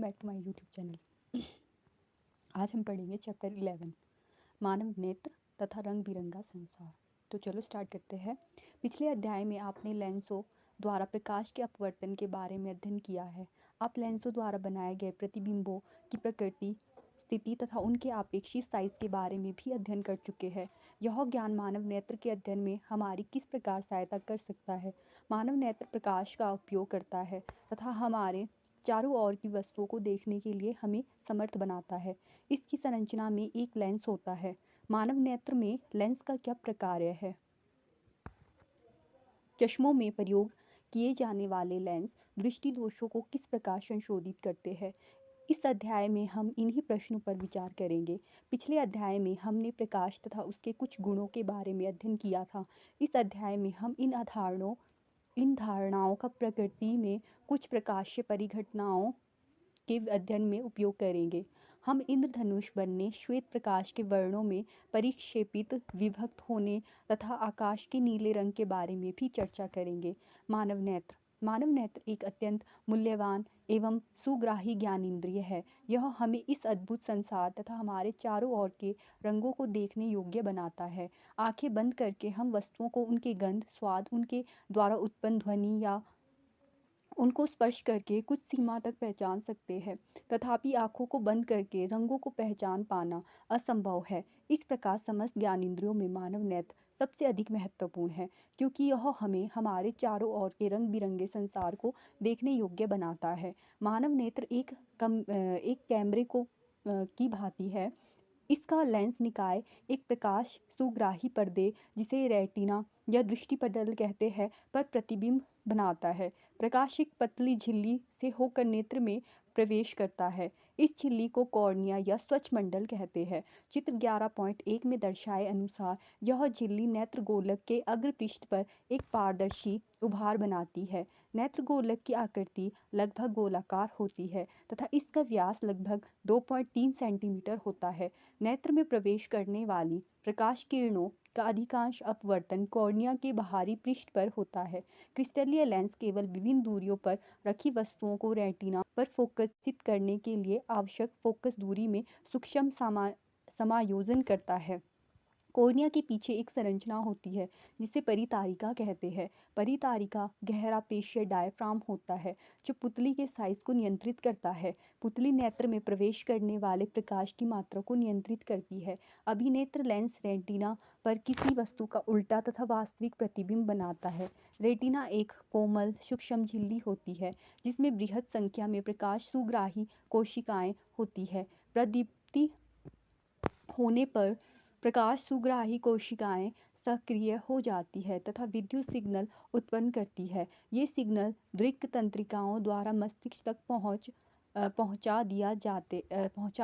Back to my YouTube channel. आज हम पढ़ेंगे चैप्टर 11 मानव नेत्र तथा रंग बिरंगा संसार। तो चलो स्टार्ट करते हैं। पिछले अध्याय में आपने लेंसों द्वारा प्रकाश के अपवर्तन के बारे में अध्ययन किया है। आप लेंसों द्वारा बनाए गए प्रतिबिंबों की प्रकृति, स्थिति तथा उनके आपेक्षिक साइज के बारे में भी अध्ययन कर चुके हैं। यह ज्ञान मानव नेत्र के अध्ययन में हमारी किस प्रकार सहायता कर सकता है। मानव नेत्र प्रकाश का उपयोग करता है तथा हमारे चारों ओर की वस्तुओं को देखने के लिए हमें समर्थ बनाता है। इसकी संरचना में एक लेंस होता है। मानव नेत्र में लेंस का क्या प्रकार्य है? चश्मों में प्रयोग किए जाने वाले लेंस दृष्टि दोषों को किस प्रकार संशोधित करते हैं? इस अध्याय में हम इन्हीं प्रश्नों पर विचार करेंगे। पिछले अध्याय में हमने प्रकाश तथा उसके कुछ गुणों के बारे में अध्ययन किया था। इस अध्याय में हम इन धारणाओं का प्रकृति में कुछ प्रकाशीय परिघटनाओं के अध्ययन में उपयोग करेंगे। हम इंद्रधनुष बनने, श्वेत प्रकाश के वर्णों में परिक्षेपित, विभक्त होने तथा आकाश के नीले रंग के बारे में भी चर्चा करेंगे। मानव नेत्र एक अत्यंत मूल्यवान एवं सुग्राही ज्ञानेंद्रिय है। यह हमें इस अद्भुत संसार तथा हमारे चारों ओर के रंगों को देखने योग्य बनाता है। आंखें बंद करके हम वस्तुओं को उनके गंध, स्वाद, उनके द्वारा उत्पन्न ध्वनि या उनको स्पर्श करके कुछ सीमा तक पहचान सकते हैं। तथापि आँखों को बंद करके रंगों को पहचान पाना असंभव है। इस प्रकार समस्त ज्ञानेंद्रियों में मानव नेत्र सबसे अधिक महत्वपूर्ण है, क्योंकि यह हमें हमारे चारों ओर के रंग बिरंगे संसार को देखने योग्य बनाता है। मानव नेत्र एक कैमरे की भांति है। इसका लेंस निकाय एक प्रकाश सुग्राही पर्दे, जिसे रेटिना या दृष्टिपटल कहते हैं, पर प्रतिबिंब बनाता है। प्रकाश एक पतली झिल्ली से होकर नेत्र में प्रवेश करता है। इस झिल्ली को कॉर्निया या स्वच्छमंडल कहते हैं। चित्र 11.1 में दर्शाए अनुसार यह झिल्ली नेत्र गोलक के अग्र पृष्ठ पर एक पारदर्शी उभार बनाती है। नेत्र गोलक की आकृति लगभग गोलाकार होती है तथा इसका व्यास लगभग 2.3 सेंटीमीटर होता है। नेत्र में प्रवेश करने वाली प्रकाश किरणों का अधिकांश अपवर्तन कॉर्निया के बाहरी पृष्ठ पर होता है। क्रिस्टलीय लेंस केवल विभिन्न दूरियों पर रखी वस्तुओं को रेटिना पर फोकसित करने के लिए आवश्यक फोकस दूरी में सूक्ष्म समायोजन करता है। कॉर्निया के पीछे एक संरचना होती है जिसे परितारिका कहते हैं। परितारिका गहरा पेशीय डायफ्राम होता है जो पुतली के साइज को नियंत्रित करता है। पुतली नेत्र में प्रवेश करने वाले प्रकाश की मात्रा को नियंत्रित करती है। अभिनेत्र लेंस रेटिना पर किसी वस्तु का उल्टा तथा वास्तविक प्रतिबिंब बनाता है। रेटिना एक कोमल सूक्ष्म झिल्ली होती है जिसमें बृहत संख्या में प्रकाश सुग्राही कोशिकाएं होती है। प्रदीप्ति होने पर प्रकाश सुग्राही कोशिकाएं सक्रिय हो जाती है तथा विद्युत सिग्नल उत्पन्न करती है। ये सिग्नल दृक् तंत्रिकाओं द्वारा मस्तिष्क तक पहुंचा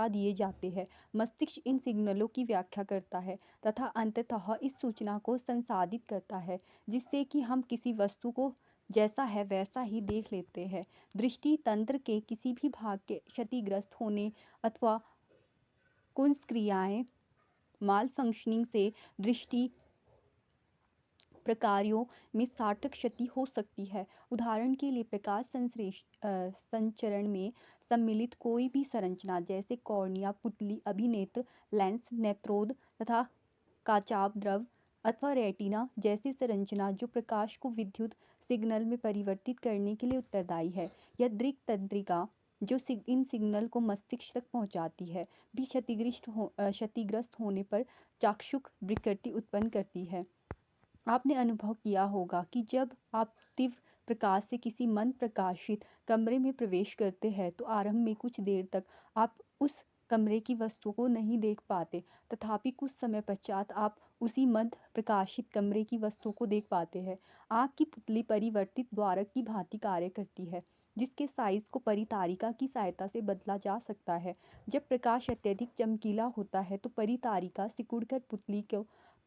दिए जाते हैं। मस्तिष्क इन सिग्नलों की व्याख्या करता है तथा अंततः इस सूचना को संसाधित करता है, जिससे कि हम किसी वस्तु को जैसा है वैसा ही देख लेते हैं। दृष्टि तंत्र के किसी भी भाग के क्षतिग्रस्त होने अथवा कुंज माल फंक्शनिंग से दृष्टि प्रकारों में सार्थक क्षति हो सकती है। उदाहरण के लिए प्रकाश संचरण में सम्मिलित कोई भी संरचना जैसे कॉर्निया, पुतली, अभिनेत्र, लेंस, नेत्रोद तथा काचाभ द्रव अथवा रेटिना जैसी संरचना जो प्रकाश को विद्युत सिग्नल में परिवर्तित करने के लिए उत्तरदायी है, या दृक् तंत्रिका जो इन सिग्नल को मस्तिष्क तक पहुंचाती है, भी क्षतिग्रस्त होने पर चाक्षुष विकृति उत्पन्न करती है। आपने अनुभव किया होगा कि जब आप तीव्र प्रकाश से किसी मंद प्रकाशित कमरे में प्रवेश करते हैं तो आरंभ में कुछ देर तक आप उस कमरे की वस्तु को नहीं देख पाते, तथापि कुछ समय पश्चात आप उसी मंद प्रकाशित कमरे की वस्तु को देख पाते हैं। आँख की पुतली परिवर्तित द्वारक की भांति कार्य करती है, जिसके साइज को परितारिका की सहायता से बदला जा सकता है। जब प्रकाश अत्यधिक चमकीला होता है तो परितारिका सिकुड़कर पुतली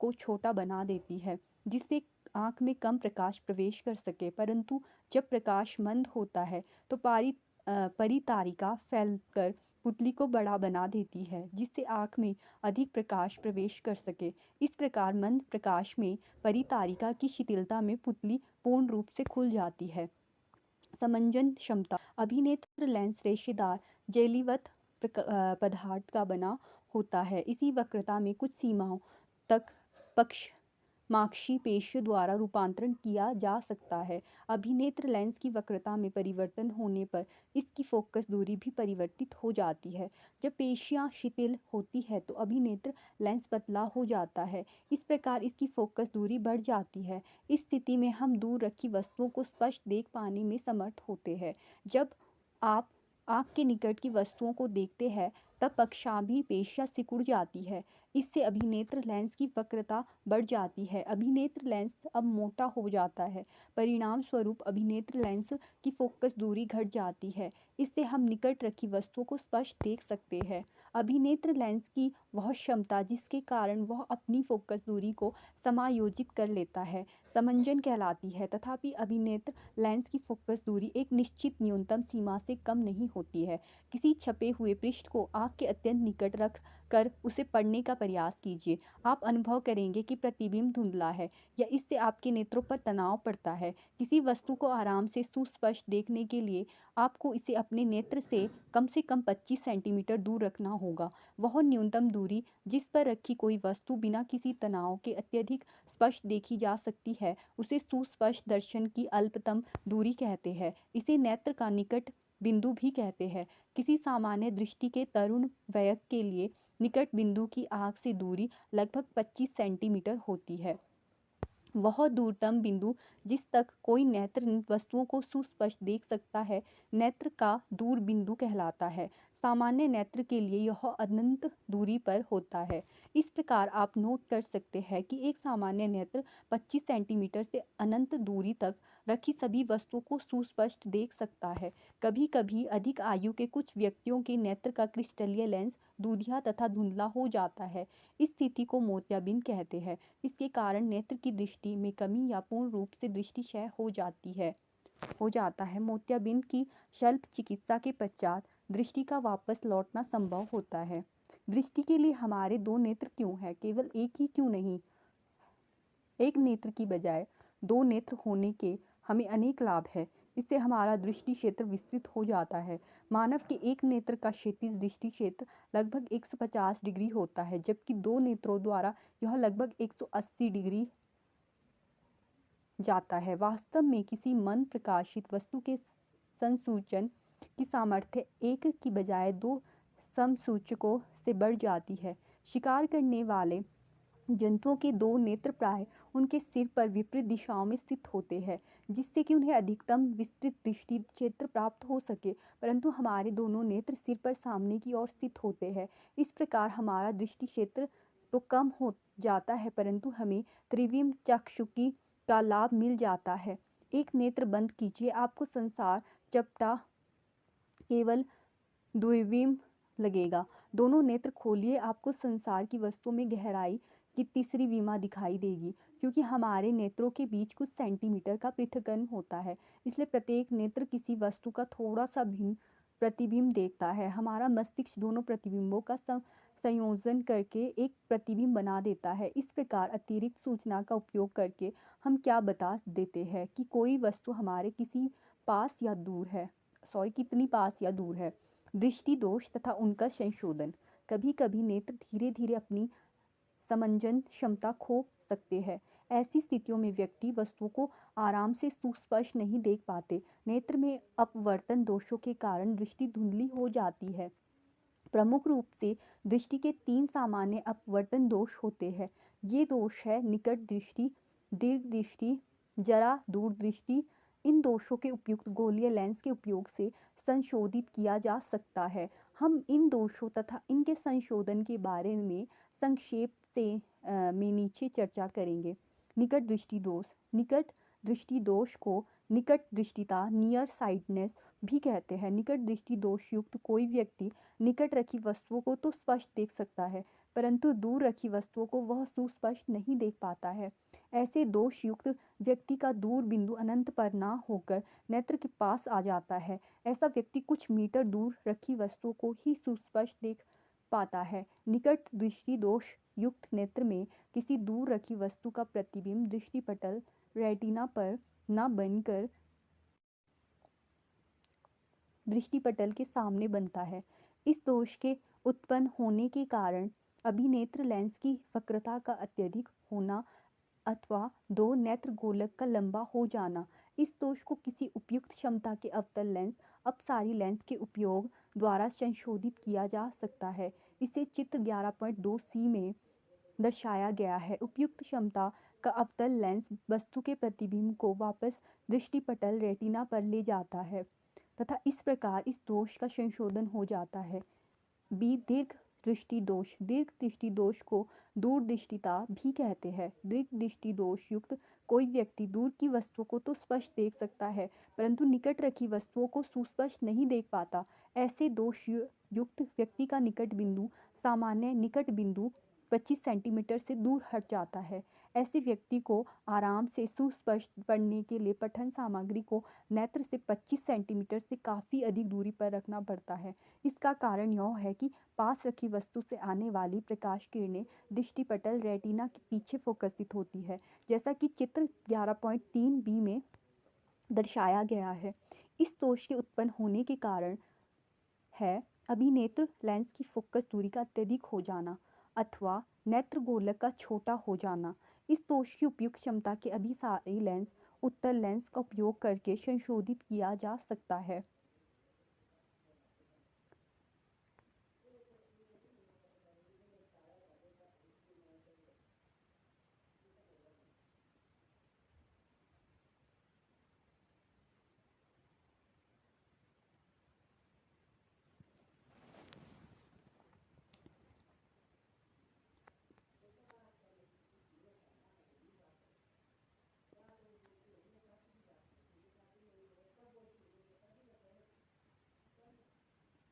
को छोटा बना देती है, जिससे आँख में कम प्रकाश प्रवेश कर सके। परंतु जब प्रकाश मंद होता है तो परितारिका फैलकर पुतली को बड़ा बना देती है, जिससे आँख में अधिक प्रकाश प्रवेश कर सके। इस प्रकार मंद प्रकाश में परितारिका की शिथिलता में पुतली पूर्ण रूप से खुल जाती है। समंजन क्षमता। अभिनेत्र लेंस रेशेदार जेलीवत पदार्थ का बना होता है। इसी वक्रता में कुछ सीमाओं तक पक्ष मांसपेशियों द्वारा रूपांतरण किया जा सकता है। अभिनेत्र लेंस की वक्रता में परिवर्तन होने पर इसकी फोकस दूरी भी परिवर्तित हो जाती है। जब पेशियां शिथिल होती है तो अभिनेत्र लेंस पतला हो जाता है। इस प्रकार इसकी फोकस दूरी बढ़ जाती है। इस स्थिति में हम दूर रखी वस्तुओं को स्पष्ट देख पाने में समर्थ होते हैं। जब आप आँख के निकट की वस्तुओं को देखते हैं तब पक्षाभि पेशियां सिकुड़ जाती है। इससे अभिनेत्र लेंस की वक्रता बढ़ जाती है। अभिनेत्र लेंस अब मोटा हो जाता है। परिणाम स्वरूप अभिनेत्र लेंस की फोकस दूरी घट जाती है। इससे हम निकट रखी वस्तुओं को स्पष्ट देख सकते हैं। अभिनेत्र लेंस की वह क्षमता जिसके कारण वह अपनी फोकस दूरी को समायोजित कर लेता है समंजन कहलाती है। तथापि अभिनेत्र लेंस की फोकस दूरी एक निश्चित न्यूनतम सीमा से कम नहीं होती है। किसी छपे हुए पृष्ठ को आँख के अत्यंत निकट रख कर उसे पढ़ने का प्रयास कीजिए। आप अनुभव करेंगे कि प्रतिबिंब धुंधला है या इससे आपके नेत्रों पर तनाव पड़ता है। किसी वस्तु को आराम से सुस्पष्ट देखने के लिए आपको इसे अपने नेत्र से कम 25 सेंटीमीटर दूर रखना होगा। वह न्यूनतम दूरी जिस पर रखी कोई वस्तु बिना किसी तनाव के अत्यधिक स्पष्ट देखी जा सकती है उसे सुस्पष्ट दर्शन की अल्पतम दूरी कहते हैं। इसे नेत्र का निकट बिंदु भी कहते हैं। किसी सामान्य दृष्टि के तरुण वयस्क के लिए निकट बिंदु की आँख से दूरी लगभग 25 सेंटीमीटर होती है। वह दूरतम बिंदु जिस तक कोई नेत्र वस्तुओं को सुस्पष्ट देख सकता है नेत्र का दूर बिंदु कहलाता है। सामान्य नेत्र के लिए यह अनंत दूरी पर होता है। इस प्रकार आप नोट कर सकते हैं कि एक सामान्य नेत्र 25 सेंटीमीटर से अनंत दूरी तक रखी सभी वस्तुओं को सुस्पष्ट देख सकता है। कभी कभी अधिक आयु के कुछ व्यक्तियों के नेत्र का क्रिस्टलीय लेंस दूधिया तथा धुंधला हो जाता है। इस स्थिति को मोतियाबिंद कहते हैं। इसके कारण नेत्र की दृष्टि में कमी या पूर्ण रूप से दृष्टिक्षय हो जाता है। मोतियाबिंद की शल्य चिकित्सा के पश्चात दृष्टि का वापस लौटना संभव होता है। दृष्टि के लिए हमारे दो नेत्र क्यों है? केवल एक ही क्यों नहीं? एक नेत्र की बजाय दो नेत्र होने के हमें अनेक लाभ है। इससे हमारा दृष्टि क्षेत्र विस्तृत हो जाता है। मानव के एक नेत्र का क्षैतिज दृष्टि क्षेत्र लगभग 150 डिग्री होता है जबकि दो नेत्रों द्वारा यह लगभग 180 डिग्री जाता है। वास्तव में किसी मन प्रकाशित वस्तु के संसूचन की सामर्थ्य एक की बजाय दो समसूचकों से बढ़ जाती है। शिकार करने वाले जंतुओं के दो नेत्र प्राय उनके सिर पर विपरीत दिशाओं में स्थित होते हैं जिससे कि उन्हें अधिकतम विस्तृत दृष्टि क्षेत्र प्राप्त हो सके, परंतु हमारे दोनों नेत्र सिर पर सामने की ओर स्थित होते हैं। इस प्रकार हमारा दृष्टि क्षेत्र तो कम हो जाता है परंतु हमें त्रिविम चक्षुकी का लाभ मिल जाता है। एक नेत्र बंद कीजिए, आपको संसार चपटा केवल द्विविम लगेगा। दोनों नेत्र खोलिए, आपको संसार की वस्तुओं में गहराई की तीसरी विमा दिखाई देगी। क्योंकि हमारे नेत्रों के बीच कुछ सेंटीमीटर का पृथक्करण होता है इसलिए प्रत्येक नेत्र किसी वस्तु का थोड़ा सा भिन्न प्रतिबिंब देखता है। हमारा मस्तिष्क दोनों प्रतिबिंबों का संयोजन करके एक प्रतिबिंब बना देता है। इस प्रकार अतिरिक्त सूचना का उपयोग करके हम क्या बता देते हैं कि कोई वस्तु हमारे कितनी पास या दूर है। दृष्टि दोष तथा उनका संशोधन। कभी कभी नेत्र धीरे धीरे अपनी समंजन क्षमता खो सकते हैं। ऐसी स्थितियों में व्यक्ति वस्तुओं को आराम से सुस्पष्ट नहीं देख पाते। नेत्र में अपवर्तन दोषों के कारण दृष्टि धुंधली हो जाती है। प्रमुख रूप से दृष्टि के 3 सामान्य अपवर्तन दोष होते हैं। ये दोष है निकट दृष्टि, दीर्घ दृष्टि, जरा दूर दृष्टि। इन दोषों के उपयुक्त गोलीय लेंस के उपयोग से संशोधित किया जा सकता है। हम इन दोषों तथा इनके संशोधन के बारे में संक्षेप में नीचे चर्चा करेंगे। निकट दृष्टि दोष। निकट दृष्टि दोष को निकट दृष्टिता नियर साइटनेस भी कहते हैं। निकट दृष्टि दोष युक्त कोई व्यक्ति निकट रखी वस्तुओं को तो स्पष्ट देख सकता है परंतु दूर रखी वस्तुओं को वह सुस्पष्ट नहीं देख पाता है। ऐसे दोष युक्त व्यक्ति का दूर बिंदु अनंत पर ना होकर नेत्र के पास आ जाता है। ऐसा व्यक्ति कुछ मीटर दूर रखी वस्तुओं को ही सुस्पष्ट देख पाता है। निकट दृष्टि दोष युक्त नेत्र में किसी दूर रखी वस्तु का प्रतिबिंब दृष्टिपटल रेटिना पर न बनकर दृष्टिपटल के सामने बनता है। इस दोष के उत्पन्न होने के कारण अभिनेत्र लेंस की वक्रता का अत्यधिक होना अथवा दो नेत्र गोलक का लंबा हो जाना। इस दोष को किसी उपयुक्त क्षमता के अवतल लेंस अपसारी लेंस के उपयोग द्वारा संशोधित किया जा सकता है। इसे चित्र 11.2 सी में दर्शाया गया है। उपयुक्त क्षमता का अवतल लेंस वस्तु के प्रतिबिंब को वापस दृष्टिपटल रेटिना पर ले जाता है तथा इस प्रकार इस दोष का संशोधन हो जाता है। बी दीर्घ दृष्टि दोष। दीर्घ दृष्टि दोष को दूरदृष्टिता भी कहते हैं। दीर्घ दृष्टि दोष युक्त कोई व्यक्ति दूर की वस्तुओं को तो स्पष्ट देख सकता है परंतु निकट रखी वस्तुओं को सुस्पष्ट नहीं देख पाता। ऐसे दोष युक्त व्यक्ति का निकट बिंदु सामान्य निकट बिंदु 25 सेंटीमीटर से दूर हट जाता है। ऐसे व्यक्ति को आराम से सुस्पष्ट पढ़ने के लिए पठन सामग्री को नेत्र से 25 सेंटीमीटर से काफ़ी अधिक दूरी पर रखना पड़ता है। इसका कारण यह है कि पास रखी वस्तु से आने वाली प्रकाश किरणें दृष्टिपटल रेटिना के पीछे फोकसित होती है, जैसा कि चित्र 11.3 बी में दर्शाया गया है। इस दोष के उत्पन्न होने के कारण है अभिनेत्र लेंस की फोकस दूरी का अत्यधिक हो जाना अथवा नेत्र गोलक का छोटा हो जाना। इस दोष की उपयुक्त क्षमता के अभिसारी लेंस उत्तल लेंस का उपयोग करके संशोधित किया जा सकता है।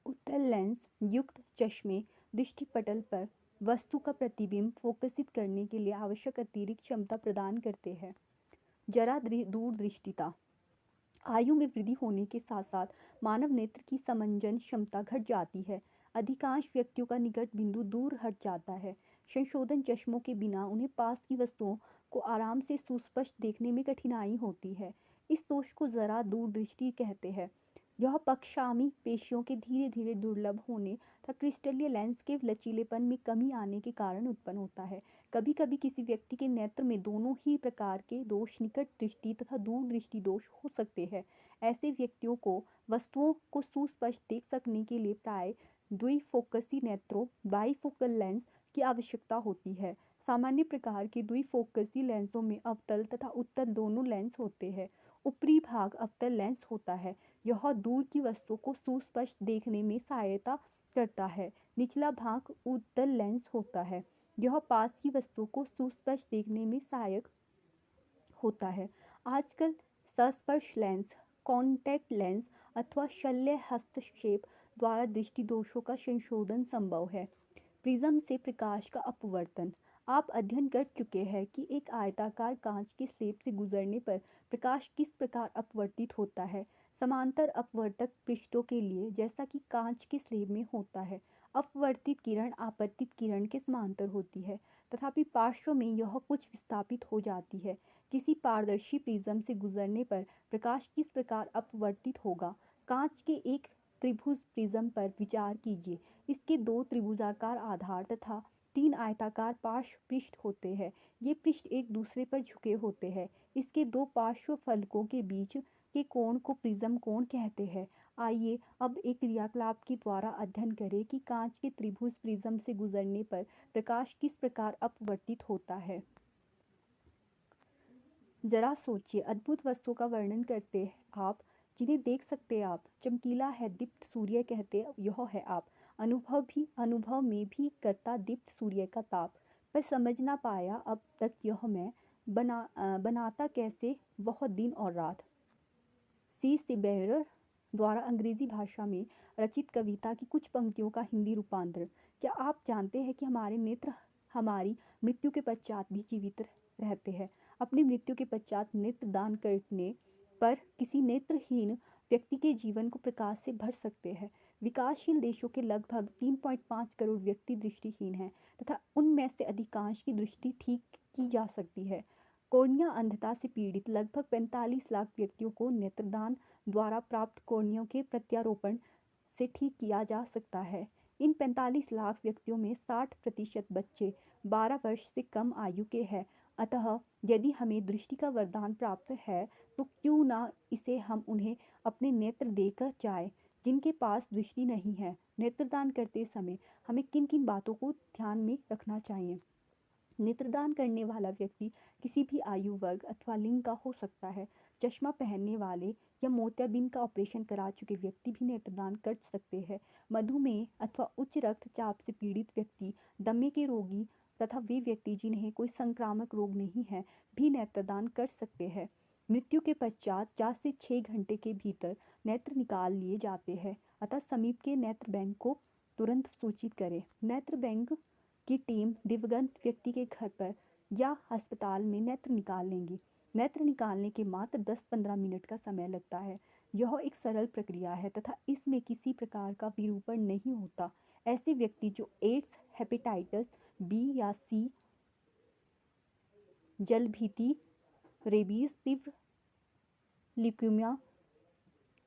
उत्तल लेंस युक्त चश्मे दृष्टिपटल पर वस्तु का प्रतिबिंब फोकसित करने के लिए आवश्यक अतिरिक्त क्षमता प्रदान करते हैं। जरा दूरदृष्टिता। आयु में वृद्धि होने के साथ साथ मानव नेत्र की समंजन क्षमता घट जाती है। अधिकांश व्यक्तियों का निकट बिंदु दूर हट जाता है। संशोधन चश्मों के बिना उन्हें पास की वस्तुओं को आराम से सुस्पष्ट देखने में कठिनाई होती है। इस दोष को जरा दूरदृष्टि कहते हैं। यह पक्षामी पेशियों के धीरे धीरे दुर्लभ होने तथा क्रिस्टलीय लेंस के लचीलेपन में कमी आने के कारण उत्पन्न होता है। कभी कभी किसी व्यक्ति के नेत्र में दोनों ही प्रकार के दोष निकट दृष्टि तथा दूर दृष्टि दोष हो सकते हैं। ऐसे व्यक्तियों को वस्तुओं को सुस्पष्ट देख सकने के लिए प्राय द्विफोकसी नेत्रों बाईफोकल लेंस की आवश्यकता होती है। सामान्य प्रकार के द्विफोकसी लेंसों में अवतल तथा उत्तल दोनों लेंस होते हैं। ऊपरी भाग अवतल लेंस होता है। यह दूर की वस्तुओं को सुस्पष्ट देखने में सहायता करता है। निचला भाग उत्तल लेंस होता है। यह पास की वस्तुओं को सुस्पष्ट देखने में सहायक होता है। आजकल संस्पर्श लेंस, कॉन्टैक्ट लेंस अथवा शल्य हस्तक्षेप द्वारा दृष्टि दोषों का संशोधन संभव है। प्रिज्म से प्रकाश का अपवर्तन। आप अध्ययन कर चुके हैं कि एक आयताकार कांच के स्लेब से गुजरने पर प्रकाश किस प्रकार अपवर्तित होता है। समांतर अपवर्तक पृष्ठों के लिए जैसा कि कांच के स्लेब में होता है, अपवर्तित किरण आपतित किरण के समांतर होती है, तथापि पार्श्व में यह कुछ विस्थापित हो जाती है। किसी पारदर्शी प्रिज्म से गुजरने पर प्रकाश किस प्रकार अपवर्तित होगा। कांच के एक त्रिभुज प्रिज्म पर विचार कीजिए। इसके दो त्रिभुजाकार आधार तथा 3 आयताकार पार्श्व पृष्ठ होते हैं। ये पृष्ठ एक दूसरे पर झुके होते हैं। इसके दो पार्श्व फलकों के बीच के कोण को प्रिज्म कोण कहते हैं। आइए अब एक क्रियाकलाप के द्वारा अध्ययन करें कि कांच के त्रिभुज प्रिज्म से गुजरने पर प्रकाश किस प्रकार अपवर्तित होता है। जरा सोचिए, अद्भुत वस्तुओं का वर्णन करते आप जिन्हें देख सकते आप, चमकीला है दीप्त सूर्य कहते यह है आप। अनुभव में भी करता दीप्त सूर्य का ताप, पर समझ ना पाया अब तक यह मैं बनाता कैसे वह दिन और रात। सी सिबेरर द्वारा अंग्रेजी भाषा में रचित कविता की कुछ पंक्तियों का हिंदी रूपांतरण। क्या आप जानते हैं कि हमारे नेत्र हमारी मृत्यु के पश्चात भी जीवित रहते हैं। अपनी मृत्यु के पश्चात नेत्र दान करने पर किसी नेत्रहीन व्यक्ति के जीवन को प्रकाश से भर सकते हैं। विकासशील देशों के लगभग 3.5 करोड़ व्यक्ति दृष्टिहीन हैं तथा उनमें से अधिकांश की दृष्टि ठीक की जा सकती है। कॉर्निया अंधता से पीड़ित लगभग 45 लाख व्यक्तियों को नेत्रदान द्वारा प्राप्त कॉर्निया के प्रत्यारोपण से ठीक किया जा सकता है। इन 45 लाख व्यक्तियों में 60% बच्चे 12 वर्ष से कम आयु के हैं। अतः यदि हमें दृष्टि का वरदान प्राप्त है तो क्यों ना इसे हम उन्हें अपने नेत्र देकर जाएं जिनके पास दृष्टि नहीं है। नेत्रदान करते समय हमें किन किन बातों को ध्यान में रखना चाहिए। नेत्रदान करने वाला व्यक्ति किसी भी आयु वर्ग अथवा लिंग का हो सकता है। चश्मा पहनने वाले या मोतियाबिंद का ऑपरेशन करा चुके व्यक्ति भी नेत्रदान कर सकते हैं। मधुमेह अथवा उच्च रक्तचाप से पीड़ित व्यक्ति, दमे के रोगी तथा वे व्यक्ति जिन्हें कोई संक्रामक रोग नहीं है भी नेत्रदान कर सकते हैं। मृत्यु के पश्चात 4 से 6 घंटे के भीतर नेत्र निकाल लिए जाते हैं। अतः समीप के नेत्र बैंक को तुरंत सूचित करें। नेत्र बैंक की टीम दिवंगत व्यक्ति के घर पर या अस्पताल में नेत्र निकाल लेंगी। नेत्र निकालने के मात्र 10-15 मिनट का समय लगता है। यह एक सरल प्रक्रिया है तथा इसमें किसी प्रकार का विरूपण नहीं होता। ऐसे व्यक्ति जो एड्स, हेपेटाइटिस बी या सी, जलभीति, रेबीज, तीव्र ल्यूकेमिया,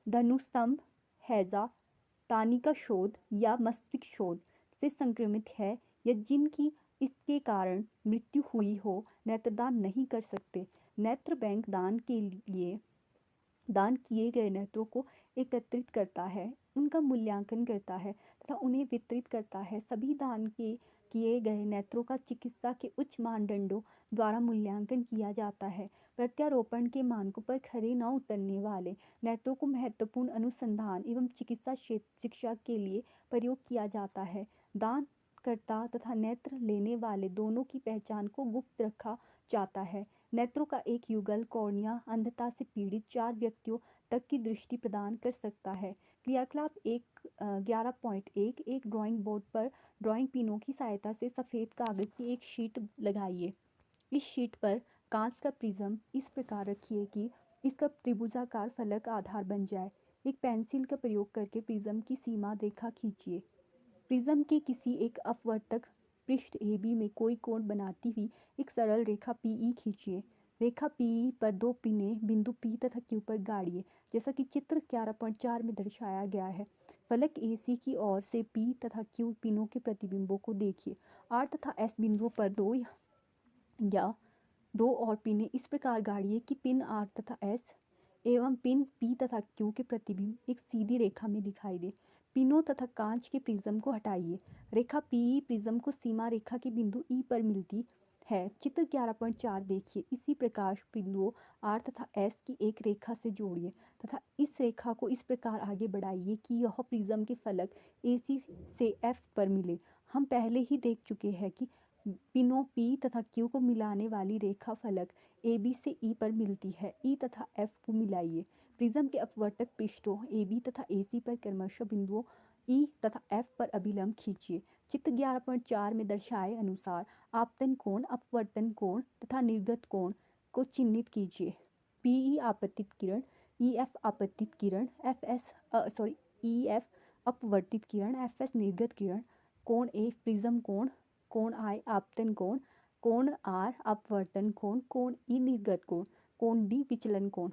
धनुस्तंभ, हैजा, तानिका शोथ या मस्तिष्क शोथ से संक्रमित है या जिनकी इसके कारण मृत्यु हुई हो, नेत्रदान नहीं कर सकते। नेत्र बैंक दान किए गए नेत्रों को एकत्रित करता है, उनका मूल्यांकन करता है तथा उन्हें वितरित करता है। सभी दान किए गए नेत्रों का चिकित्सा के उच्च मानदंडों द्वारा मूल्यांकन किया जाता है। प्रत्यारोपण के मानकों पर खरे न उतरने वाले नेत्रों को महत्वपूर्ण अनुसंधान एवं चिकित्सा शिक्षा के लिए प्रयोग किया जाता है। दानकर्ता तथा नेत्र लेने वाले दोनों की पहचान को गुप्त रखा जाता है। नेत्रों का एक युगल कॉर्निया अंधता से पीड़ित 4 व्यक्तियों तक की दृष्टि प्रदान कर सकता है। क्रियाकलाप 11.1 एक ड्राइंग बोर्ड पर ड्राइंग पिनों की सहायता से सफ़ेद कागज़ की एक शीट लगाइए। इस शीट पर कांच का प्रिज्म इस प्रकार रखिए कि इसका त्रिभुजाकार फलक आधार बन जाए। एक पेंसिल का प्रयोग करके प्रिज्म की सीमा रेखा खींचिए। प्रिज्म के किसी एक अपवर्तक पृष्ठ AB में कोई कोण बनाती हुई एक सरल रेखा PE खींचिए। रेखा PE पर 2 पिनें बिंदु P तथा Q पर गाड़िए, जैसा कि चित्र 11.4 में दर्शाया गया है। फलक AC की ओर से P तथा Q पिनों के प्रतिबिंबों को देखिए। R तथा S बिंदुओं पर 2 और पिनें इस प्रकार गाड़िए कि पिन R तथा S एवं पिन P तथा Q के प्रतिबिंब एक सीधी रेखा में दिखाई दे। पिनों तथा कांच के प्रिज्म को हटाइए। रेखा PE प्रिज्म को सीमा रेखा के बिंदु E पर मिलती है। चित्र 11.4 देखिए। इसी प्रकार बिंदुओं R तथा S की एक रेखा से जोड़िए तथा इस रेखा को इस प्रकार आगे बढ़ाइए कि यह प्रिज्म के फलक AC से F पर मिले। हम पहले ही देख चुके हैं कि पिनों P तथा Q को मिलाने वाली रेखा फलक AB से E पर मिलती है। E तथा F को मिलाइए। प्रिज्म के अपवर्तक पृष्ठों AB तथा AC पर क्रमशः बिंदुओं E तथा F पर अभिलंब खींचिए। चित्र 11.4 में दर्शाए अनुसार आपतन कोण, अपवर्तन कोण तथा निर्गत कोण को चिन्हित कीजिए। PE आपतित किरण, EF आपतित किरण, EF अपवर्तित किरण, FS निर्गत किरण, कोण A प्रिज्म कोण, कोण I आपतन कोण, कोण R अपवर्तन कोण, कोण E निर्गत कोण, कोण D विचलन कोण।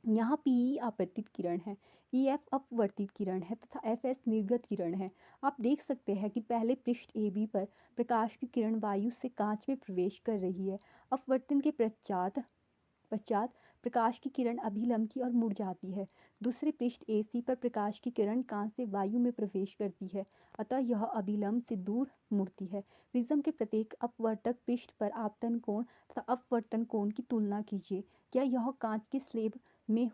यहाँ PE आपतित किरण है, EF अपवर्तित किरण है तथा FS निर्गत किरण है। आप देख सकते हैं कि पहले पृष्ठ AB पर प्रकाश की किरण वायु से कांच में प्रवेश कर रही है। अपवर्तन के पश्चात प्रकाश की किरण अभिलंब की ओर मुड़ जाती है। दूसरे पृष्ठ AC पर प्रकाश की किरण कांच से वायु में प्रवेश करती है, अतः यह अभिलंब से दूर मुड़ती है। प्रिज्म के प्रत्येक अपवर्तक पृष्ठ पर आपतन कोण तथा अपवर्तन कोण की तुलना कीजिए। क्या यह कांच के स्लैब में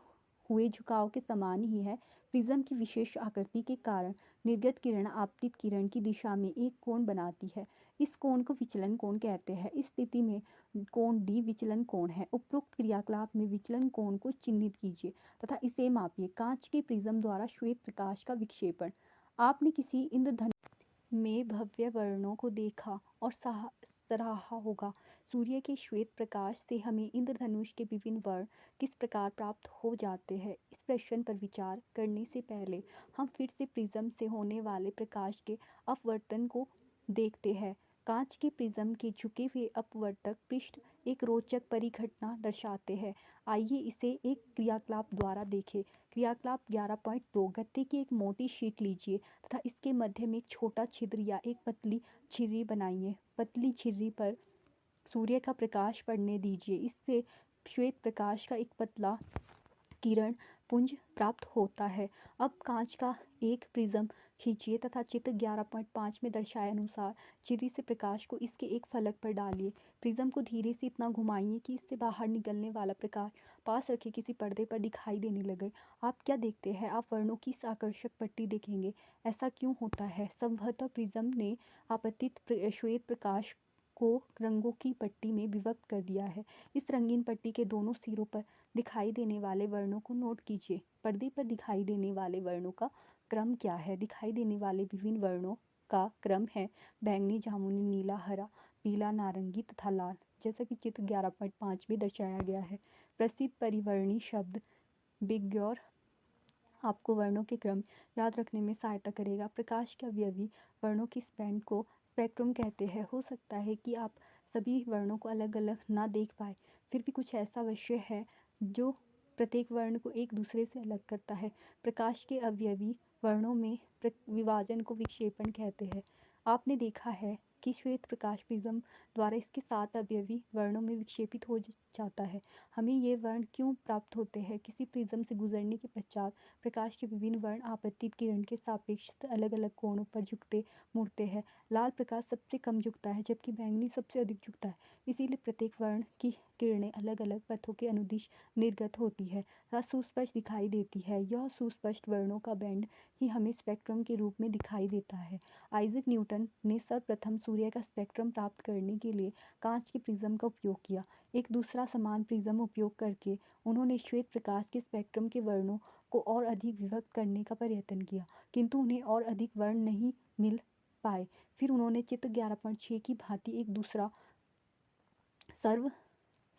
हुए झुकाव के समान ही है? प्रिज्म की विशेष आकृति के कारण निर्गत किरण आपतित किरण की दिशा में एक कोण बनाती है। इस कोण को विचलन कोण कहते हैं। इस स्थिति में कोण D विचलन कोण है। उपरोक्त क्रियाकलाप में विचलन कोण को चिन्हित कीजिए तथा इसे मापिए। कांच के प्रिज्म द्वारा श्वेत प्रकाश का विक्षेपण। आपने किसी इंद्रधनुष में भव्य वर्णों को देखा और सराहा होगा। सूर्य के श्वेत प्रकाश से हमें इंद्रधनुष के विभिन्न वर्ण किस प्रकार प्राप्त हो जाते हैं? इस प्रश्न पर विचार करने से पहले हम फिर से प्रिज्म से होने वाले प्रकाश के अपवर्तन को देखते हैं। कांच के प्रिज्म के झुके हुए अपवर्तक पृष्ठ एक रोचक परिघटना दर्शाते हैं। आइए इसे एक क्रियाकलाप द्वारा देखें। क्रियाकलाप 11.2 गत्ते की एक मोटी शीट लीजिए तथा इसके मध्य में एक छोटा छिद्र या एक पतली झिर्री बनाइए। पतली झिर्री पर सूर्य का प्रकाश पड़ने दीजिए। इससे श्वेत प्रकाश का एक पतला किरण पुंज प्राप्त होता है। अब कांच का एक प्रिज्म खींचिए तथा चित्र 11.5 में दर्शाए अनुसार झिर्री से प्रकाश को इसके एक फलक पर डालिए। प्रिज्म को धीरे से इतना घुमाइए कि इससे बाहर निकलने वाला प्रकाश पास रखे किसी पर्दे पर दिखाई देने लगे। आप क्या देखते हैं? आप वर्णों की इस आकर्षक पट्टी देखेंगे। ऐसा क्यों होता है? संभवतः प्रिज्म ने आपतित श्वेत प्रकाश को रंगों की पट्टी में विभक्त कर दिया है। इस रंगीन पट्टी के दोनों सिरों पर दिखाई देने वाले वर्णों को नोट कीजिए। पर्दे पर दिखाई देने वाले वर्णों का क्रम क्या है? दिखाई देने वाले विभिन्न वर्णों का क्रम है बैंगनी, जामुनी, नीला, हरा, पीला, नारंगी तथा लाल, जैसा कि चित्र 11.5 में दर्शाया गया है। प्रसिद्ध परिवर्णी शब्द बिग्योर आपको वर्णों के क्रम याद रखने में सहायता करेगा। प्रकाश के अवयवी वर्णों के इस बैंड को स्पेक्ट्रम कहते हैं। हो सकता है कि आप सभी वर्णों को अलग अलग ना देख पाए, फिर भी कुछ ऐसा विषय है जो प्रत्येक वर्ण को एक दूसरे से अलग करता है। प्रकाश के अवयवी वर्णों में विभाजन को विक्षेपण कहते हैं। आपने देखा है कि श्वेत प्रकाश प्रिज्म द्वारा इसके 7 अवयवी वर्णों में विक्षेपित हो जाता है। हमें ये वर्ण क्यों प्राप्त होते हैं? किसी प्रिज्म से गुजरने के पश्चात प्रकाश के विभिन्न वर्ण आपतित किरण के सापेक्ष अलग अलग कोणों पर झुकते मुड़ते हैं। लाल प्रकाश सबसे कम झुकता है जबकि बैंगनी सबसे अधिक झुकता है। इसीलिए प्रत्येक वर्ण की किरणें अलग अलग पथों के अनुदिश निर्गत होती है तथा सुस्पष्ट दिखाई देती है। यह सुस्पष्ट वर्णों का बैंड ही हमें स्पेक्ट्रम के रूप में दिखाई देता है। आइजैक न्यूटन ने सर्वप्रथम सूर्य का स्पेक्ट्रम प्राप्त करने के लिए कांच के प्रिज्म का उपयोग किया। एक दूसरा समान प्रिज्म उपयोग करके उन्होंने श्वेत प्रकाश के स्पेक्ट्रम के वर्णों को और अधिक विभक्त करने का प्रयत्न किया, किंतु उन्हें और अधिक वर्ण नहीं मिल पाए। फिर उन्होंने चित्र 11.6 की भांति एक दूसरा सर्व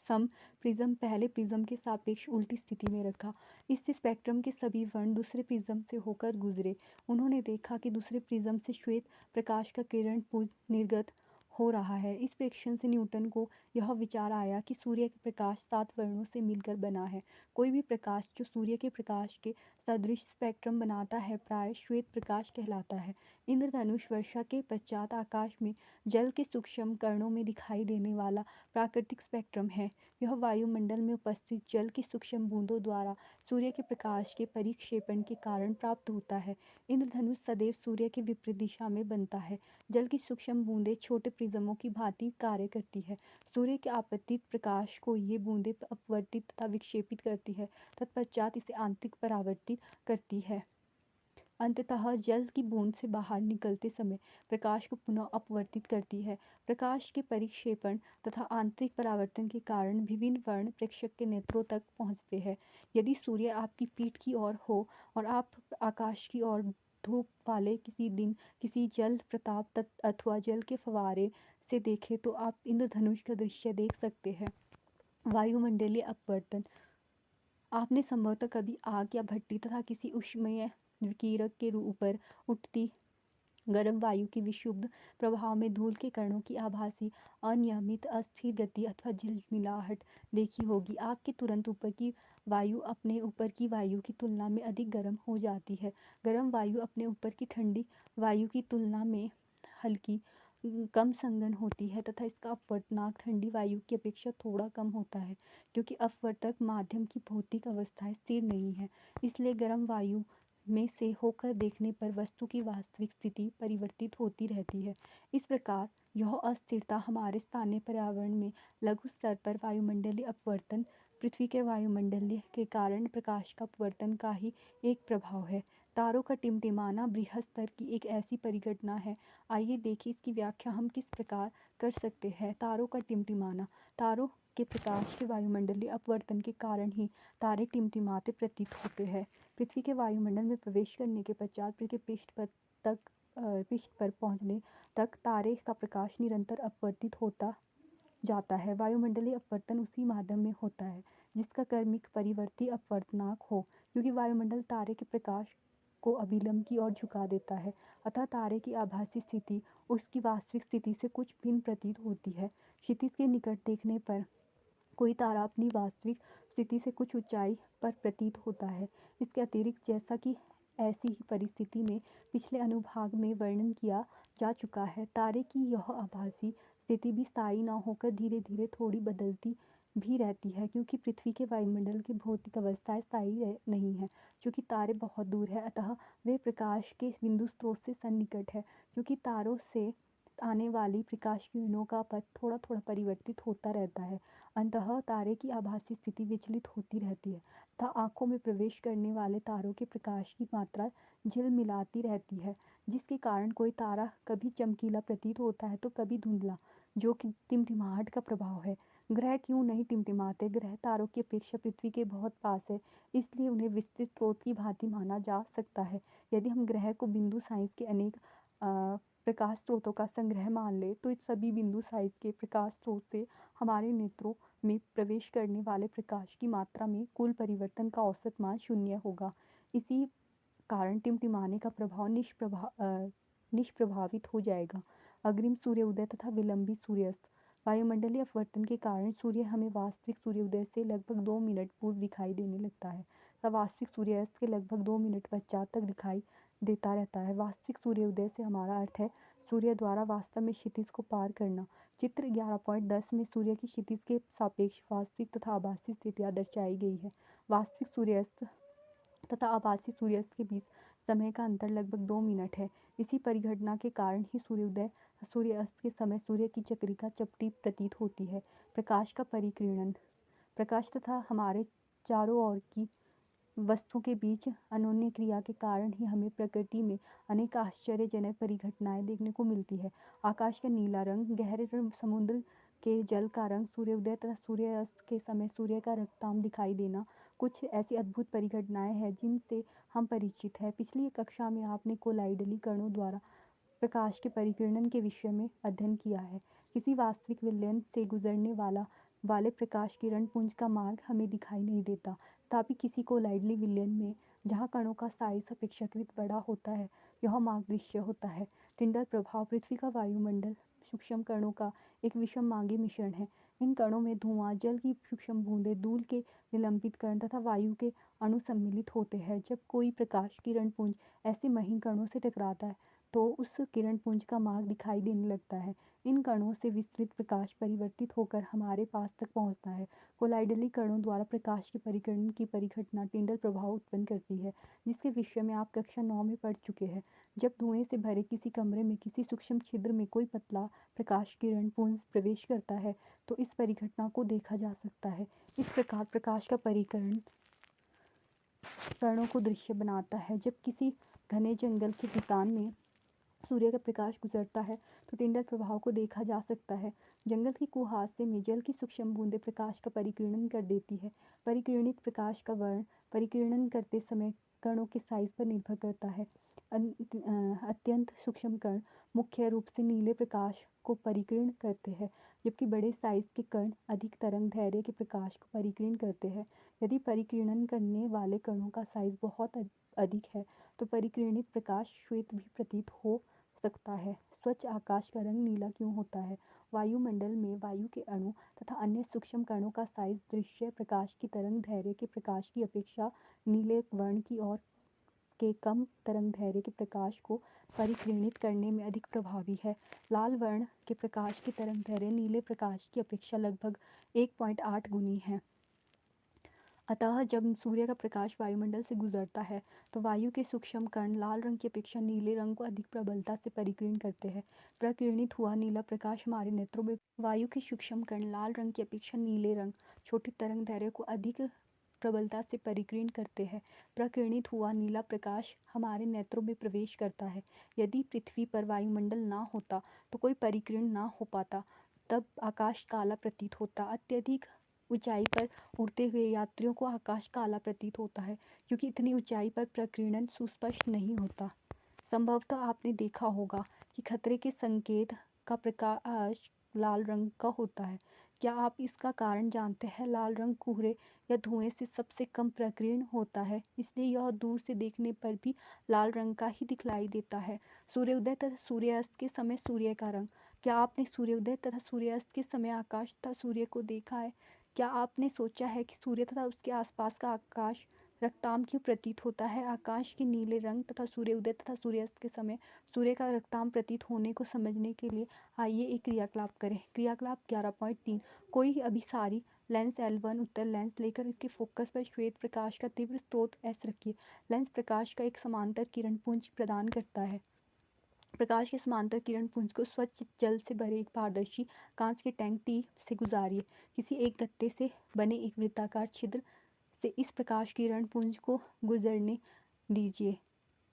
सम प्रिज्म पहले प्रिज्म के सापेक्ष उल्टी स्थिति में रखा। इससे स्पेक्ट्रम के सभी वर्ण दूसरे प्रिज्म से होकर गुजरे। उन्होंने देखा कि दूसरे प्रिज्म से श्वेत प्रकाश का किरण पुंज निर्गत हो रहा है। इस प्रेक्षण से न्यूटन को यह विचार आया कि सूर्य का प्रकाश 7 वर्णों से मिलकर बना है। कोई भी प्रकाश जो सूर्य के प्रकाश के सदृश स्पेक्ट्रम बनाता है प्राय श्वेत प्रकाश कहलाता है। इंद्रधनुष वर्षा के पश्चात आकाश में जल के सूक्ष्म कणों में दिखाई देने वाला प्राकृतिक स्पेक्ट्रम है। यह वायुमंडल में उपस्थित जल की सूक्ष्म बूंदों द्वारा सूर्य के प्रकाश के परिक्षेपण के कारण प्राप्त होता है। इंद्रधनुष सदैव सूर्य के विपरीत दिशा में बनता है। जल की सूक्ष्म बूंदें छोटे प्रिज्मों की भांति कार्य करती है। सूर्य के आपतित प्रकाश को ये बूंदें अपवर्तित तथा विक्षेपित करती है, तत्पश्चात इसे आंतरिक परावर्तित करती है। अंततः जल की बूंद से बाहर निकलते समय प्रकाश को पुनः अपवर्तित करती है। प्रकाश के परिक्षेपण तथा आंतरिक परावर्तन के कारण विभिन्न वर्ण प्रेक्षक के नेत्रों तक पहुँचते हैं। यदि सूर्य आपकी पीठ की ओर हो और आप आकाश की ओर धूप वाले किसी दिन किसी जल प्रताप तत्व अथवा जल के फव्वारे से देखें तो आप इंद्रधनुष का दृश्य देख सकते हैं। वायुमंडलीय अपवर्तन। आपने संभवतः कभी आग या भट्टी तथा किसी ऊष्मीय विकिरक के ऊपर उठती गर्म वायु की विक्षुब्ध प्रभाव में धूल के कणों की आभासी अनियमित अस्थिर गति अथवा झिलमिलाहट देखी होगी। आग के तुरंत ऊपर की वायु अपने ऊपर की वायु की तुलना में अधिक गर्म हो जाती है। गर्म वायु अपने ऊपर की ठंडी वायु की तुलना में हल्की कम संघन होती है तथा इसका अपवर्तनांक ठंडी वायु की अपेक्षा थोड़ा कम होता है, क्योंकि अपवर्तक माध्यम की भौतिक अवस्थाएं स्थिर नहीं है। इसलिए गर्म वायु में से होकर देखने पर वस्तु की वास्तविक स्थिति परिवर्तित होती रहती है। इस प्रकार यह अस्थिरता हमारे स्थानीय पर्यावरण में लघु स्तर पर वायुमंडलीय अपवर्तन, पृथ्वी के वायुमंडलीय के कारण प्रकाश का अपवर्तन का ही एक प्रभाव है। तारों का टिमटिमाना बृहद स्तर की एक ऐसी परिघटना है। आइए देखें इसकी व्याख्या हम किस प्रकार कर सकते हैं। तारों का टिमटिमाना। तारों के प्रकाश के वायुमंडलीय अपवर्तन के कारण ही तारे टिमटिमाते प्रतीत होते हैं। पृथ्वी के वायुमंडल में प्रवेश करने के पश्चात पृथ्वी पृष्ठ पर पहुंचने तक तारे का प्रकाश निरंतर अपवर्तित होता जाता है। वायुमंडलीय अपवर्तन उसी माध्यम में होता है जिसका क्रमिक परिवर्ती अपवर्तनांक हो। क्योंकि वायुमंडल तारे के प्रकाश को अभिलंब की ओर झुका देता है, अतः तारे की आभासी स्थिति उसकी वास्तविक स्थिति से कुछ भिन्न प्रतीत होती है। क्षितिज के निकट देखने पर कोई तारा अपनी वास्तविक स्थिति से कुछ ऊंचाई पर प्रतीत होता है। इसके अतिरिक्त, जैसा कि ऐसी ही परिस्थिति में पिछले अनुभाग में वर्णन किया जा चुका है, तारे की यह आभासी स्थिति भी स्थायी न होकर धीरे धीरे थोड़ी बदलती भी रहती है, क्योंकि पृथ्वी के वायुमंडल की भौतिक अवस्थाएं स्थायी नहीं है। चूँकि तारे बहुत दूर है, अतः वे प्रकाश के बिंदु स्रोत से सन्निकट है, क्योंकि तारों से आने वाली प्रकाश किरणों का पथ थोड़ा थोड़ा परिवर्तित होता रहता है। अंततः तारे की आभासी स्थिति विचलित होती रहती है तथा आंखों में प्रवेश करने वाले तारों के प्रकाश की मात्रा झिलमिलाती रहती है, जिसके कारण कोई तारा कभी चमकीला प्रतीत होता है तो कभी धुंधला, जो कि टिमटिमाहट का प्रभाव है। ग्रह क्यों नहीं टिमटिमाते? ग्रह तारों की अपेक्षा पृथ्वी के बहुत पास है, इसलिए उन्हें विस्तृत स्रोत की भांति माना जा सकता है। यदि हम ग्रह को बिंदु साइज के अनेक प्रकाश स्रोतों का संग्रह मान ले, तो इस सभी बिंदु साइज के प्रकाश स्रोत से हमारे नेत्रों में प्रवेश करने वाले प्रकाश की मात्रा में कुल परिवर्तन का औसत मान शून्य होगा। इसी कारण टिमटिमाने का प्रभाव निष्प्रभावित हो जाएगा। अग्रिम सूर्योदय तथा विलंबी सूर्यास्त। वायुमंडलीय अपवर्तन के कारण सूर्य हमें वास्तविक सूर्योदय से लगभग 2 मिनट पूर्व दिखाई देने लगता है तथा वास्तविक सूर्यास्त के लगभग 2 मिनट पश्चात तक दिखाई देता रहता है। वास्तविक सूर्योदय से हमारा अर्थ है सूर्य द्वारा वास्तव में क्षितिज को पार करना। चित्र 11.10 में सूर्य की क्षितिज के सापेक्ष वास्तविक तथा आभासी स्थितियाँ दर्शाई गई है। वास्तविक सूर्यास्त तथा आभासी सूर्यास्त के बीच समय का अंतर लगभग 2 मिनट है। इसी परिघटना के कारण ही सूर्योदय सूर्यास्त के समय सूर्य की चक्रिका चपटी प्रतीत होती है। प्रकाश का परिकीर्णन। प्रकाश तथा हमारे चारों ओर की वस्तुओं के बीच अनोन्य क्रिया के कारण ही हमें प्रकृति में अनेक आश्चर्यजनक परिघटनाएं देखने को मिलती है। आकाश का नीला रंग, गहरे समुद्र के जल का रंग, सूर्योदय तथा सूर्यास्त के समय सूर्य का रक्तताम दिखाई देना, कुछ ऐसी अद्भुत परिघटनाएं हैं जिनसे हम परिचित हैं। पिछली कक्षा में आपने कोलाइडली कणों द्वारा प्रकाश के परिकीर्णन के विषय में अध्ययन किया है। किसी वास्तविक विलयन से गुजरने वाले प्रकाश किरण पुंज का मार्ग हमें दिखाई नहीं देता, तथापि किसी कोलाइडली विलयन में जहाँ कणों का साइज अपेक्षाकृत बड़ा होता है, यह मार्ग दृश्य होता है। टिंडल प्रभाव। पृथ्वी का वायुमंडल सूक्ष्म कणों का एक विषममांगी मिश्रण है। इन कणों में धुआं, जल की सूक्ष्म बूंदें, धूल के निलंबित कण तथा वायु के अणु सम्मिलित होते हैं। जब कोई प्रकाश किरण पुंज ऐसे महीन कणों से टकराता है तो उस किरण पुंज का मार्ग दिखाई देने लगता है। इन कणों से विस्तृत प्रकाश परिवर्तित होकर हमारे पास तक पहुंचता है। कोलाइडली कणों द्वारा प्रकाश के परिकीर्णन की परिघटना टिंडल प्रभाव उत्पन्न करती है, जिसके विषय में आप कक्षा 9 में पढ़ चुके हैं। जब धुएं से भरे किसी कमरे में किसी सूक्ष्म छिद्र में कोई पतला प्रकाश किरण पुंज प्रवेश करता है तो इस परिघटना को देखा जा सकता है। इस प्रकार प्रकाश का परिकीर्णन कणों को दृश्य बनाता है। जब किसी घने जंगल के ढलान में सूर्य का प्रकाश गुजरता है तो टिंडल प्रभाव को देखा जा सकता है। जंगल की कुहासे में जल की सूक्ष्म बूंदें प्रकाश का परिकीर्णन कर देती है। परिकीर्णित प्रकाश का वर्ण परिकीर्णन करते समय कणों के साइज पर निर्भर करता है। अत्यंत सूक्ष्म कण मुख्य रूप से नीले प्रकाश को परिकीर्ण करते हैं, जबकि बड़े साइज के कण अधिक तरंग दैर्घ्य के प्रकाश को परिकीर्ण करते हैं। यदि परिकीर्णन करने वाले कणों का साइज बहुत अधिक है तो परिकीर्णित प्रकाश श्वेत भी प्रतीत हो सकता है। स्वच्छ आकाश का रंग नीला क्यों होता है? वायुमंडल में वायु के अणु तथा अन्य सूक्ष्म कणों का साइज दृश्य प्रकाश की तरंग दैर्घ्य के प्रकाश की अपेक्षा नीले वर्ण की ओर के कम तरंग दैर्घ्य के प्रकाश को परिकीर्णित करने में अधिक प्रभावी है। लाल वर्ण के प्रकाश की तरंग दैर्घ्य नीले प्रकाश की अपेक्षा लगभग 1.8 गुनी है। अतः जब सूर्य का प्रकाश वायुमंडल से गुजरता है तो वायु के सूक्ष्म कण लाल रंग की अपेक्षा नीले रंग को अधिक प्रबलता से परिकीर्ण करते हैं। प्रकीर्णित हुआ नीला प्रकाश हमारे नेत्रों में वायु के सूक्ष्म कण लाल रंग की अपेक्षा नीले रंग छोटी तरंग दैर्घ्य को अधिक प्रबलता से परिकीर्ण करते हैं। प्रकीर्णित हुआ नीला प्रकाश हमारे नेत्रों में प्रवेश करता है। यदि पृथ्वी पर वायुमंडल ना होता तो कोई परिकीर्ण ना हो पाता, तब आकाश काला प्रतीत होता। अत्यधिक ऊंचाई पर उड़ते हुए यात्रियों को आकाश काला प्रतीत होता है, क्योंकि इतनी ऊंचाई पर प्रकीर्णन सुस्पष्ट नहीं होता। संभवतः आपने देखा होगा कि खतरे के संकेत का प्रकाश लाल रंग का होता है, क्या आप इसका कारण जानते हैं? लाल रंग कोहरे या धुएं से सबसे कम प्रकीर्ण होता है, इसलिए यह दूर से देखने पर भी लाल रंग का ही दिखलाई देता है। सूर्योदय तथा सूर्यास्त के समय सूर्य का रंग। क्या आपने सूर्योदय तथा सूर्यास्त के समय आकाश तथा सूर्य को देखा है? क्या आपने सोचा है कि सूर्य तथा उसके आसपास का आकाश रक्ताम क्यों प्रतीत होता है? आकाश के नीले रंग तथा सूर्योदय तथा सूर्यास्त के समय सूर्य का रक्ताम प्रतीत होने को समझने के लिए आइए एक क्रियाकलाप करें। क्रियाकलाप 11.3। कोई अभिसारी लेंस L1 उत्तल लेंस लेकर इसके फोकस पर श्वेत प्रकाश का तीव्र स्रोत S रखिए। लेंस प्रकाश का एक समांतर किरण पुंज प्रदान करता है। प्रकाश के समांतर किरण पुंज को स्वच्छ जल से भरे एक पारदर्शी कांच के टैंक T से गुजारिए। किसी एक गत्ते से बने एक वृत्ताकार छिद्र से इस प्रकाश किरण पुंज को गुजरने दीजिए।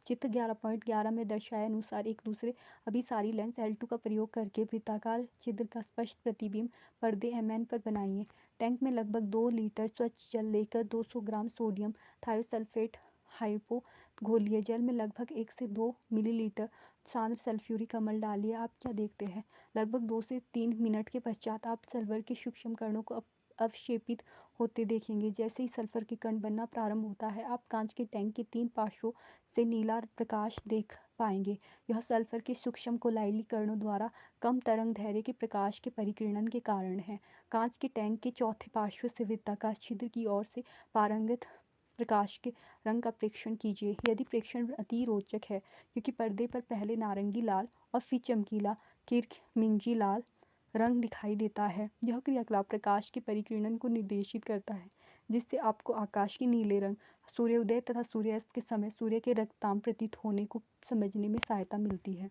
चित्र 11.11 में दर्शाए अनुसार एक दूसरे अभिसारी लेंस L2 का प्रयोग करके वृत्ताकार छिद्र का स्पष्ट प्रतिबिंब पर्दे Mn पर बनाइए। टैंक में लगभग 2 लीटर स्वच्छ जल लेकर 200 ग्राम सोडियम थायोसल्फेट हाइपो घोलिए। जल में लगभग 1 से 2 मिलीलीटर सांद्र सल्फ्यूरिक अम्ल डालिए। आप क्या देखते हैं? लगभग 2 से 3 मिनट के पश्चात आप सल्फर के सूक्ष्म कणों को अवक्षेपित होते देखेंगे। जैसे ही सल्फर के कण बनना प्रारंभ होता है, आप कांच के टैंक के 3 पार्श्वों से नीला प्रकाश देख पाएंगे। यह सल्फर के सूक्ष्म कोलाइली कणों द्वारा कम तरंग दैर्ध्य के प्रकाश के परिकिरण के कारण है। कांच के टैंक के चौथे पार्श्व से वृत्ताकार छिद्र की ओर से पारंगत प्रकाश के रंग का प्रेक्षण कीजिए। यदि प्रेक्षण अति रोचक है, क्योंकि पर्दे पर पहले नारंगी लाल और फिर चमकीला किरमिजी लाल रंग दिखाई देता है। यह क्रियाकलाप प्रकाश के परिकिरण को निर्देशित करता है, जिससे आपको आकाश के नीले रंग, सूर्योदय तथा सूर्यास्त के समय सूर्य के रक्ताम प्रतीत होने को समझने में सहायता मिलती है।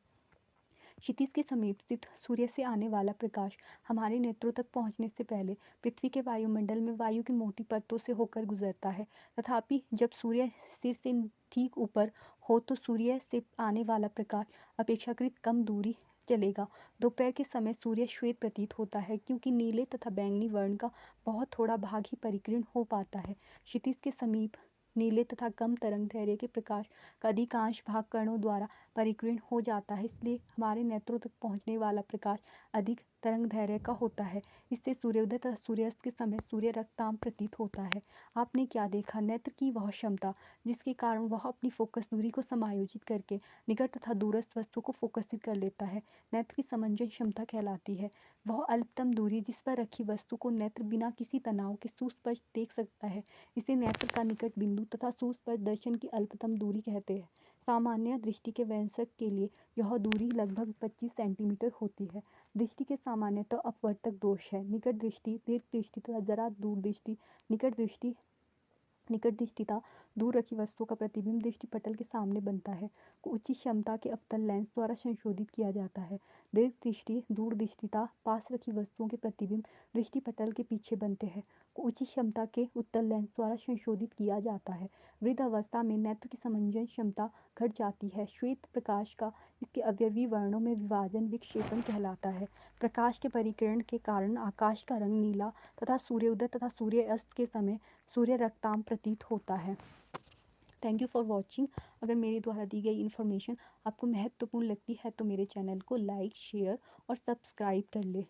क्षितिज के समीप स्थित सूर्य से आने वाला प्रकाश हमारे नेत्रों तक पहुंचने से पहले पृथ्वी के वायुमंडल में वायु की मोटी परतों से होकर गुजरता है। तथापि जब सूर्य सिर से ठीक ऊपर हो तो सूर्य से आने वाला प्रकाश अपेक्षाकृत कम दूरी चलेगा। दोपहर के समय सूर्य श्वेत प्रतीत होता है, क्योंकि नीले तथा बैंगनी वर्ण का बहुत थोड़ा भाग ही परिकीर्ण हो पाता है। क्षितिज के समीप नीले तथा कम तरंग दैर्ध्य के प्रकाश का अधिकांश भाग कणों द्वारा परिकीर्ण हो जाता है, इसलिए हमारे नेत्रों तक पहुंचने वाला प्रकाश अधिक तरंग दैर्ध्य का होता है। इससे सूर्योदय तथा सूर्यास्त के समय सूर्य रक्ताम प्रतीत होता है। आपने क्या देखा? नेत्र की वह क्षमता जिसके कारण वह अपनी फोकस दूरी को समायोजित करके निकट तथा दूरस्थ वस्तु को फोकसित कर लेता है, नेत्र की समंजन क्षमता कहलाती है। वह अल्पतम दूरी जिस पर रखी वस्तु को नेत्र बिना किसी तनाव के सुस्पष्ट देख सकता है, इसे नेत्र का निकट बिंदु तथा सुस्पष्ट दर्शन की अल्पतम दूरी कहते हैं। सामान्य दृष्टि के वयस्क के लिए यह दूरी लगभग 25 सेंटीमीटर होती है। दृष्टि के सामान्यतः अपवर्तक दोष है। निकट दृष्टि, दीर्घ दृष्टि तथा जरा दूर दृष्टि। निकट दृष्टिता दूर रखी वस्तुओं का प्रतिबिंब दृष्टिपटल के सामने बनता है, को उच्च क्षमता के अवतल लेंस द्वारा संशोधित किया जाता है। दीर्घ दृष्टि, दूर दृष्टिता पास रखी वस्तुओं के प्रतिबिंब दृष्टिपटल के पीछे बनते हैं, को उच्च क्षमता के उत्तल लेंस द्वारा संशोधित किया जाता है। वृद्ध अवस्था में नेत्र की समंजन क्षमता घट जाती है। श्वेत प्रकाश का इसके अवयवी वर्णों में विभाजन विक्षेपण कहलाता है। प्रकाश के परिकिरण के कारण आकाश का रंग नीला तथा सूर्योदय तथा सूर्यास्त के समय सूर्य रक्ताम प्रतीत होता है। Thank you for watching. अगर मेरे द्वारा दी गई इन्फॉर्मेशन आपको महत्वपूर्ण लगती है तो मेरे चैनल को लाइक, शेयर और सब्सक्राइब कर ले।